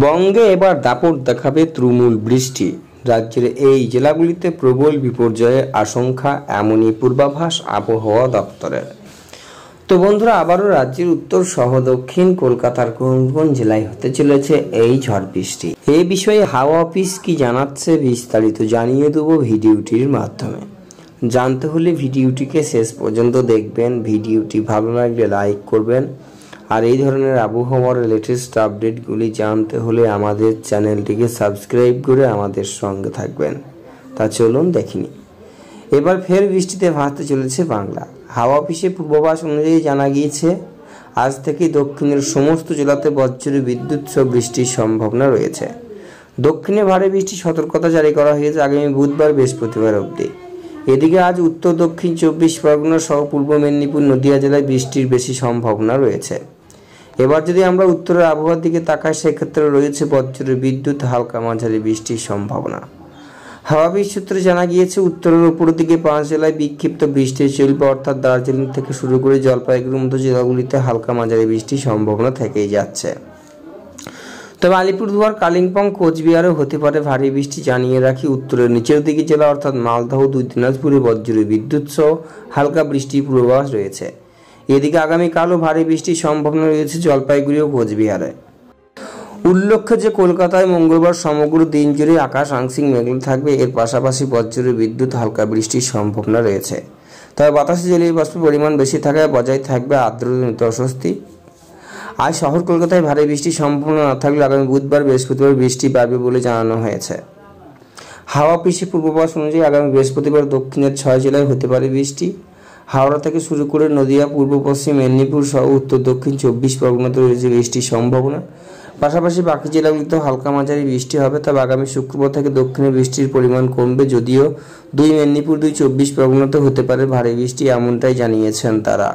বঙ্গে এবার দাপট দেখাবে তুমুল বৃষ্টি। রাজ্যের এই জেলাগুলিতে প্রবল বিপর্যয়ের আশঙ্কা, এমনই পূর্বাভাস আবহাওয়া দপ্তরের। তো বন্ধুরা, আবারও রাজ্যের উত্তর সহ দক্ষিণ কলকাতার কোন কোন জেলায় হতে চলেছে এই ঝড় বৃষ্টি, এই বিষয়ে হাওয়া অফিস কি জানাচ্ছে বিস্তারিত জানিয়ে দেবো ভিডিওটির মাধ্যমে। জানতে হলে ভিডিওটিকে শেষ পর্যন্ত দেখবেন। ভিডিওটি ভালো লাগলে লাইক করবেন, আর এই ধরনের আবহাওয়ার লেটেস্ট আপডেটগুলি জানতে হলে আমাদের চ্যানেলটিকে সাবস্ক্রাইব করে আমাদের সঙ্গে থাকবেন। তা চলুন দেখিনি। এবার ফের বৃষ্টিতে ভাসতে চলেছে বাংলা। হাওয়া অফিসের পূর্বাভাস অনুযায়ী জানা গিয়েছে, আজ থেকে দক্ষিণের সমস্ত জেলাতে বজ্র বিদ্যুৎ সহ বৃষ্টির সম্ভাবনা রয়েছে। দক্ষিণে ভারী বৃষ্টির সতর্কতা জারি করা হয়েছে আগামী বুধবার বৃহস্পতিবার অবধি। এদিকে আজ উত্তর দক্ষিণ 24 পরগনা সহ পূর্ব মেদিনীপুর, নদিয়া জেলায় বৃষ্টির বেশি সম্ভাবনা রয়েছে। এবার যদি আমরা উত্তরের আবহাওয়ার দিকে তাকাই, সেক্ষেত্রে রয়েছে বজ্র বিদ্যুৎ, হালকা মাঝারি বৃষ্টির সম্ভাবনা। হাওয়া অফিস সূত্রে জানা গিয়েছে, উত্তরের উপর দিকে 5 জেলায় বিক্ষিপ্ত বৃষ্টি চলবে, অর্থাৎ দার্জিলিং থেকে শুরু করে জলপাইগুড়ির মতো জেলাগুলিতে হালকা মাঝারি বৃষ্টির সম্ভাবনা থেকেই যাচ্ছে। তবে আলিপুরদুয়ার, কালিম্পং, কোচবিহারও হতে পারে ভারী বৃষ্টি। জানিয়ে রাখি, উত্তরের নিচের দিকে জেলা অর্থাৎ মালদহ, 2 দিনাজপুরে বজ্র বিদ্যুৎ সহ হালকা বৃষ্টির পূর্বাভাস রয়েছে। এদিকে আগামীকালও ভারী বৃষ্টির সম্ভাবনা রয়েছে জলপাইগুড়ি ও কোচবিহারে। উল্লেখ্য যে কলকাতায় মঙ্গলবার সমগ্র দিন জুড়ে আকাশ আংশিক মেঘলা থাকবে, এর পাশাপাশি বজ্র বিদ্যুৎ, হালকা বৃষ্টির সম্ভাবনা রয়েছে। তবে বাতাসে জলীয় বাষ্পের পরিমাণ বেশি থাকায় বজায় থাকবে আর্দ্রতা অস্বস্তি। আজ শহর কলকাতায় ভারী বৃষ্টির সম্ভাবনা না থাকলে আগামী বুধবার বৃহস্পতিবার বৃষ্টি বাড়বে বলে জানানো হয়েছে। হাওয়া অফিসের পূর্বাভাস অনুযায়ী আগামী বৃহস্পতিবার দক্ষিণের 6 জেলায় হতে পারে বৃষ্টি। হাওড়া থেকে শুরু করে নদিয়া, পূর্ব পশ্চিম মেদিনীপুর সহ উত্তর দক্ষিণ 24 পরগনাতে রয়েছে বৃষ্টির সম্ভাবনা। পাশাপাশি বাকি জেলাগুলিতেও হালকা মাঝারি বৃষ্টি হবে। তবে আগামী শুক্রবার থেকে দক্ষিণে বৃষ্টির পরিমাণ কমবে, যদিও 2 মেদিনীপুর, 2 24 পরগনাতে হতে পারে ভারী বৃষ্টি, এমনটাই জানিয়েছেন তারা।